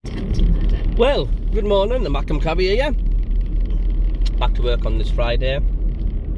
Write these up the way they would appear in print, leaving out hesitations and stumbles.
Well, good morning, the Macam Cabby here. Back to work on this Friday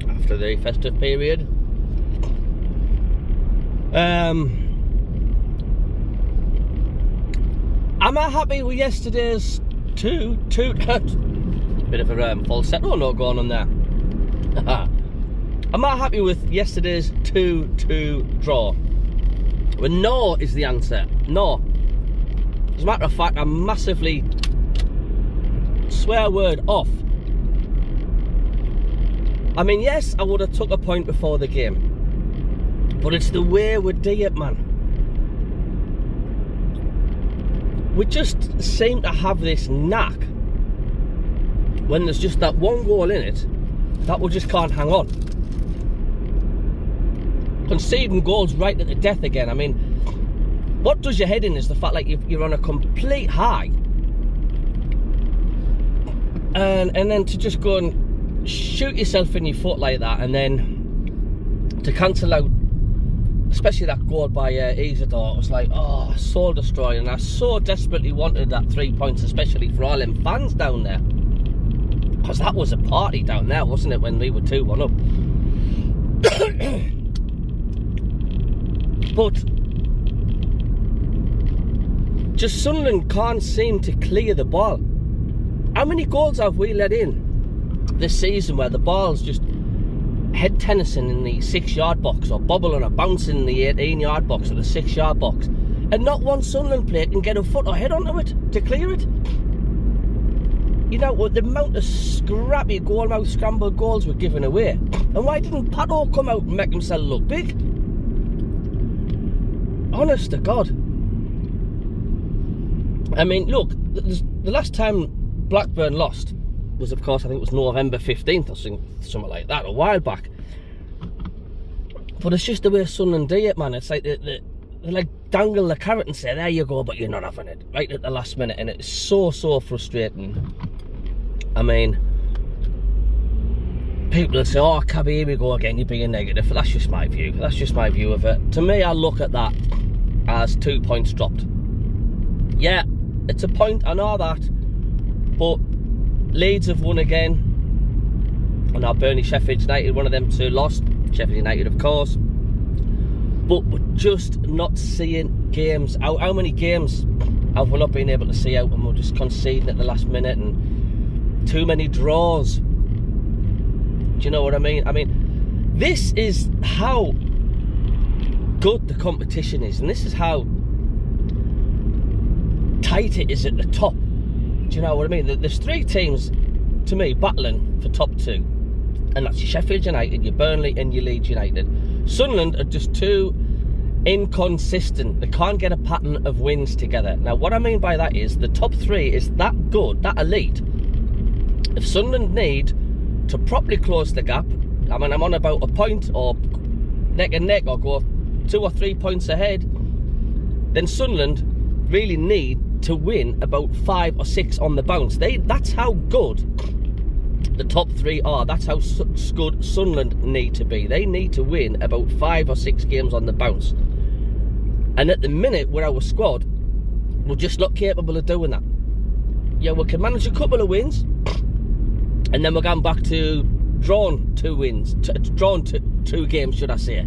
after the festive period. Am I happy with yesterday's two bit of a falsetto note going on there. Am I happy with yesterday's 2-2 draw? Well, no is the answer. No. As a matter of fact, I'm massively swear word off. I mean, yes, I would have took a point before the game, but it's the way we do it, man. We just seem to have this knack when there's just that one goal in it that we just can't hang on. Conceding goals right at the death again. I mean, what does your head in is the fact like you're on a complete high, and then to just go and shoot yourself in your foot like that, and then to cancel out, especially that goal by Isidore, it was like, oh, soul destroying. And I so desperately wanted that 3 points, especially for all them fans down there, because that was a party down there, wasn't it, when we were 2-1 up. But just Sunderland can't seem to clear the ball. How many goals have we let in this season where the ball's just head tennising in the 6-yard box, or bobbling or bouncing in the 18-yard box or the 6-yard box, and not one Sunderland player can get a foot or head onto it to clear it? You know, with the amount of scrappy goal-mouth scrambled goals we're giving away. And why didn't Pato come out and make himself look big? Honest to God. I mean, look, the last time Blackburn lost was, of course, I think it was November 15th or something like that, a while back. But it's just the way Sunderland do it, man. It's like they like dangle the carrot and say, there you go, but you're not having it right at the last minute, and it's so frustrating. I mean, people will say, oh, Cabby, here we go again, you're being negative. But that's just my view. That's just my view of it. To me, I look at that as 2 points dropped. Yeah, it's a point, I know that, but Leeds have won again, and now Burnley, Sheffield United, one of them two lost. Sheffield United, of course. But we're just not seeing games out. How many games have we not been able to see out, and we're just conceding at the last minute, and too many draws? Do you know what I mean? I mean, this is how good the competition is, and this is how tight it is at the top. Do you know what I mean? There's 3 teams, to me, battling for top 2. And that's your Sheffield United, your Burnley and your Leeds United. Sunderland are just too inconsistent. They can't get a pattern of wins together. Now, what I mean by that is the top 3 is that good, that elite. If Sunderland need to properly close the gap, I mean, I'm on about a point or neck and neck, or go 2 or 3 points ahead, then Sunderland really need to win about 5 or 6 on the bounce. That's how good the top 3 are. That's how good Sunderland need to be. They need to win about 5 or 6 games on the bounce. And at the minute, with our squad, we're just not capable of doing that. Yeah, we can manage a couple of wins, and then we're going back to drawn 2 wins, drawn 2 games, should I say,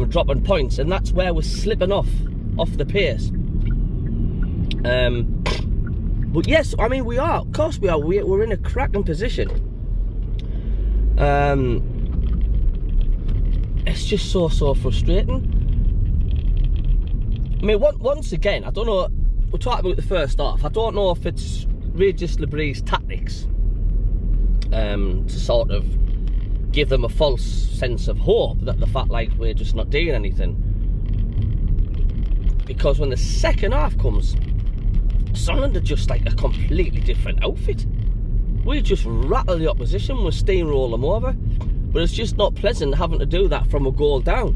dropping points, and that's where we're slipping off the pace. But yes, I mean, we are, of course we are, we're in a cracking position. It's just so frustrating. I mean, once again, I don't know, we'll talk about the first half, I don't know if it's Regis Lebrie's tactics to sort of give them a false sense of hope, that the fact like we're just not doing anything. Because when the second half comes, Sunderland are just like a completely different outfit. We just rattle the opposition, we steamroll them over, but it's just not pleasant having to do that from a goal down.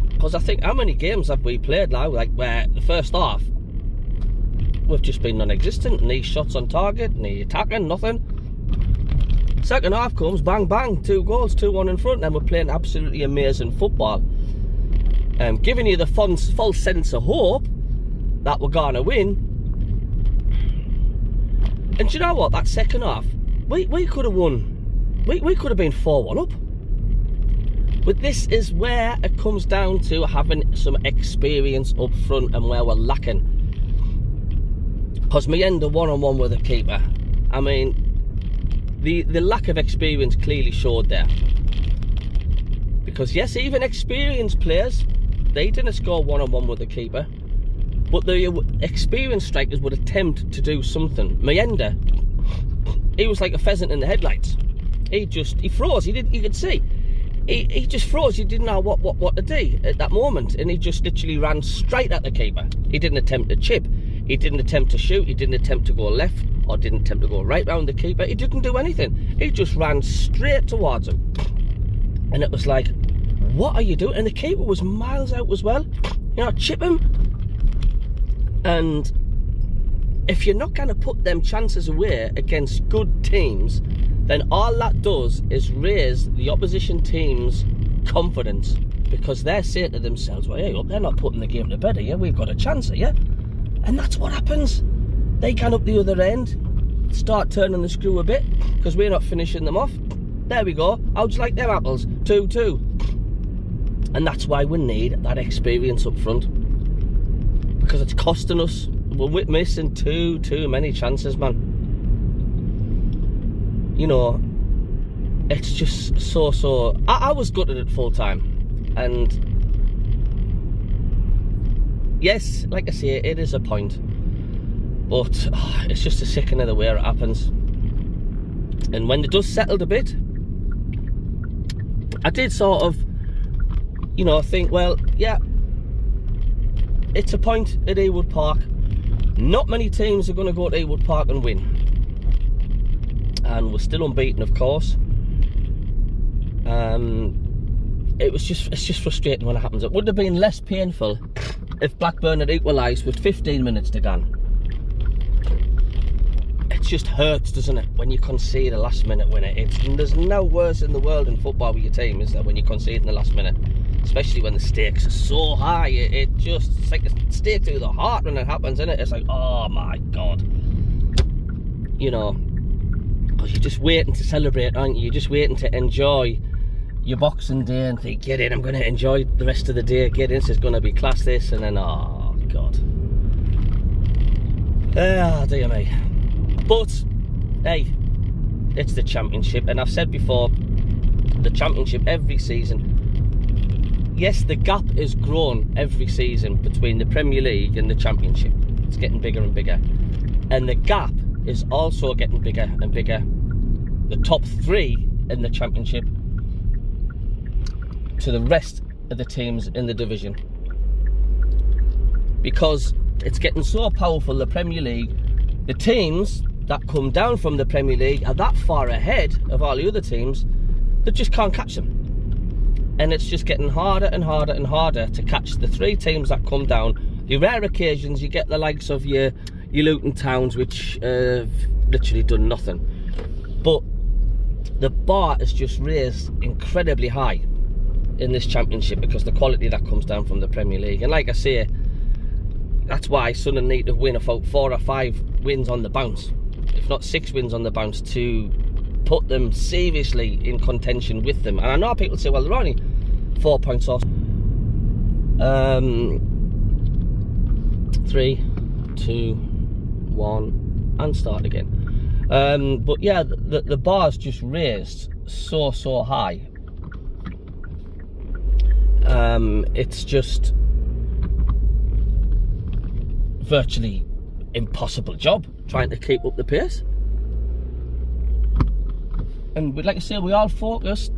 Because I think, how many games have we played now, like where the first half we've just been non-existent, and these shots on target, and the attacking, nothing. Second half comes, bang bang, 2 goals, 2-1 in front, and we're playing absolutely amazing football. Giving you the false sense of hope that we're gonna win. And do you know what? That second half, we could have won. We could have been 4-1 up. But this is where it comes down to having some experience up front and where we're lacking. Because Mayenda one-on-one with the keeper, I mean, the lack of experience clearly showed there. Because yes, even experienced players, they didn't score one-on-one with the keeper. But the experienced strikers would attempt to do something. Mayenda, he was like a pheasant in the headlights. He froze. You could see. He just froze. He didn't know what to do at that moment, and he just literally ran straight at the keeper. He didn't attempt to chip. He didn't attempt to shoot. He didn't attempt to go left, or didn't attempt to go right round the keeper. He didn't do anything. He just ran straight towards him, and it was like, what are you doing? And the keeper was miles out as well. You know, chip him. And if you're not going to put them chances away against good teams, then all that does is raise the opposition team's confidence, because they're saying to themselves, well, hey, they're not putting the game to bed here, we've got a chance here. And that's what happens. They can up the other end, start turning the screw a bit, because we're not finishing them off. There we go. How'd you like them apples? 2-2. And that's why we need that experience up front, because it's costing us. We're missing too many chances, man. You know, it's just so. I was gutted at full time, and yes, like I say, it is a point, but it's just a sickening the way it happens. And when the dust settled a bit, I did sort of, you know, think, well, yeah, it's a point at Ewood Park. Not many teams are going to go to Ewood Park and win. And we're still unbeaten, of course. It's just frustrating when it happens. It would have been less painful if Blackburn had equalised with 15 minutes to go. It just hurts, doesn't it, when you concede a last minute winner. There's no worse in the world in football with your team, is there, when you concede in the last minute? Especially when the stakes are so high. It's like a stake through the heart when it happens, isn't it? It's like, oh my God. You know, because you're just waiting to celebrate, aren't you? You're just waiting to enjoy your Boxing Day and think, get in, I'm going to enjoy the rest of the day, get in, this is going to be class, this, and then, oh God. Oh dear me. But, hey, it's the Championship, and I've said before, the Championship every season, yes, the gap is grown every season between the Premier League and the Championship. It's getting bigger and bigger. And the gap is also getting bigger and bigger. The top three in the Championship to the rest of the teams in the division. Because it's getting so powerful, the Premier League, the teams that come down from the Premier League are that far ahead of all the other teams that just can't catch them. And it's just getting harder and harder and harder to catch the three teams that come down. The rare occasions you get the likes of your Luton Towns, which have literally done nothing. But the bar is just raised incredibly high in this Championship because the quality that comes down from the Premier League. And like I say, that's why Sunderland need to win about 4 or 5 wins on the bounce, if not 6 wins on the bounce, to put them seriously in contention with them. And I know people say, well, they're only 4 points off. 3, 2, 1, and start again. But yeah, the bar's just raised so high. It's just virtually impossible job trying to keep up the pace. And like I say, we all focused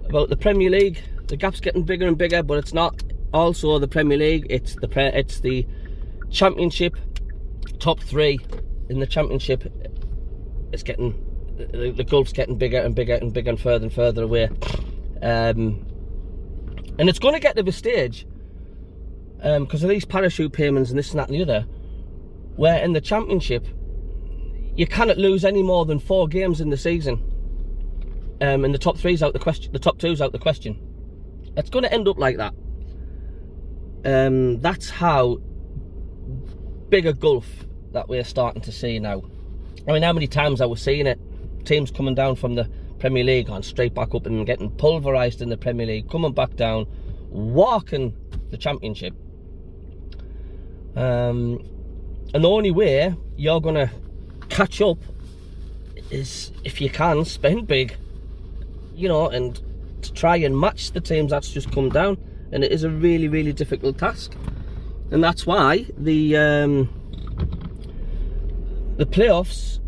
about the Premier League. The gap's getting bigger and bigger, but it's not also the Premier League. It's the Championship. Top 3 in the Championship. It's getting, the gulf's getting bigger and bigger and bigger and further away. And it's going to get to the stage, because of these parachute payments and this and that and the other, where in the Championship you cannot lose any more than 4 games in the season, and the top 3's out the question, the top 2's out the question. It's going to end up like that. That's how bigger gulf that we're starting to see now. I mean, how many times I was seeing it, teams coming down from the Premier League on straight back up and getting pulverised in the Premier League, coming back down, walking the Championship. And the only way you're going to catch up is if you can spend big, you know, and to try and match the teams that's just come down. And it is a really, really difficult task. And that's why the playoffs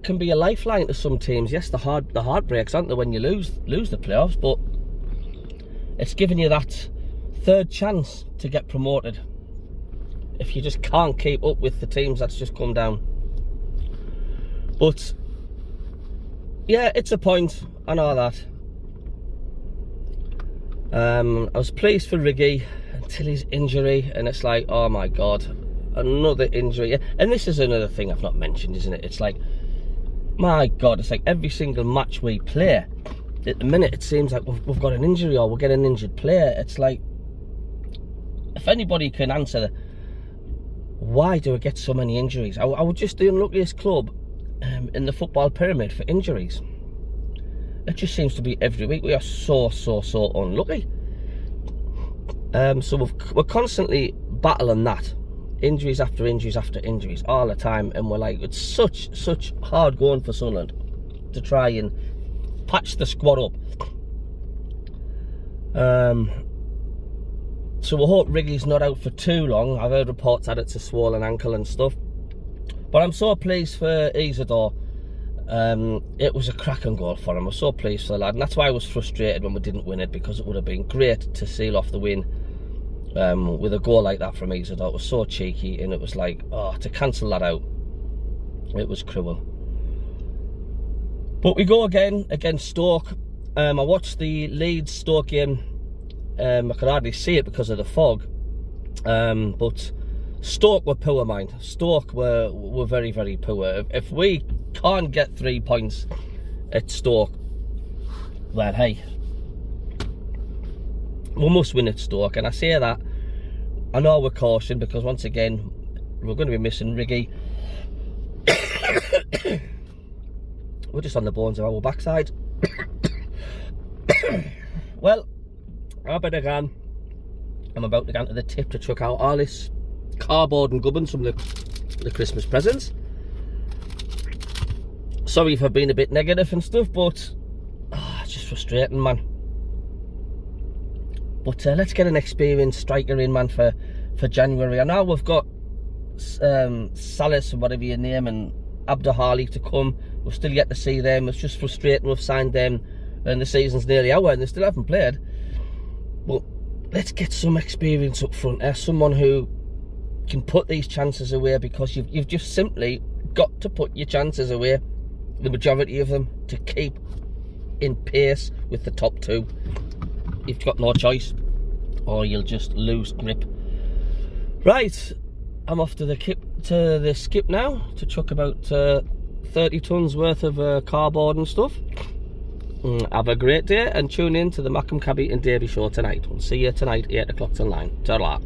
can be a lifeline to some teams. Yes, the heartbreaks, aren't they, when you lose the playoffs, but it's giving you that third chance to get promoted if you just can't keep up with the teams that's just come down. But yeah, it's a point, I know that. I was pleased for Riggy until his injury, and it's like, oh my god, another injury. And this is another thing I've not mentioned, isn't it? It's like, my god, it's like every single match we play, at the minute it seems like we've got an injury or we're getting an injured player. It's like, if anybody can answer why do we get so many injuries? I would just the unluckiest club in the football pyramid for injuries. It just seems to be every week. We are so unlucky. So we're constantly battling that. Injuries after injuries after injuries all the time. And we're like, it's such hard going for Sunderland to try and patch the squad up. So we hope Wrigley's not out for too long. I've heard reports that it's a swollen ankle and stuff. But I'm so pleased for Isidore. It was a cracking goal for him. I was so pleased for the lad, and that's why I was frustrated when we didn't win it, because it would have been great to seal off the win with a goal like that from Isidore. It was so cheeky, and it was like, oh, to cancel that out, it was cruel. But we go again against Stoke. I watched the Leeds-Stoke game. I could hardly see it because of the fog, but Stoke were poor, mind. Stoke were very, very poor. If we can't get 3 points at Stoke, well, hey, we must win at Stoke. And I say that, I know we're cautioned, because once again, we're going to be missing Riggy. We're just on the bones of our backside. Well, I better go. I'm about to go to the tip to chuck out all this cardboard and gubbins from the Christmas presents. Sorry if I've been a bit negative and stuff, but it's just frustrating, man. But let's get an experienced striker in, man, for January. I know we've got Salas and whatever your name and Abdahali to come. We're still yet to see them. It's just frustrating we've signed them and the season's nearly over and they still haven't played. But let's get some experience up front. Someone who can put these chances away, because you've just simply got to put your chances away, the majority of them, to keep in pace with the top two. You've got no choice, or you'll just lose grip. Right, I'm off to the skip now to chuck about 30 tons worth of cardboard and stuff. Have a great day and tune in to the Mackham, Cabby and Davy show tonight. We'll see you tonight, 8 o'clock till 9. Ta-ra.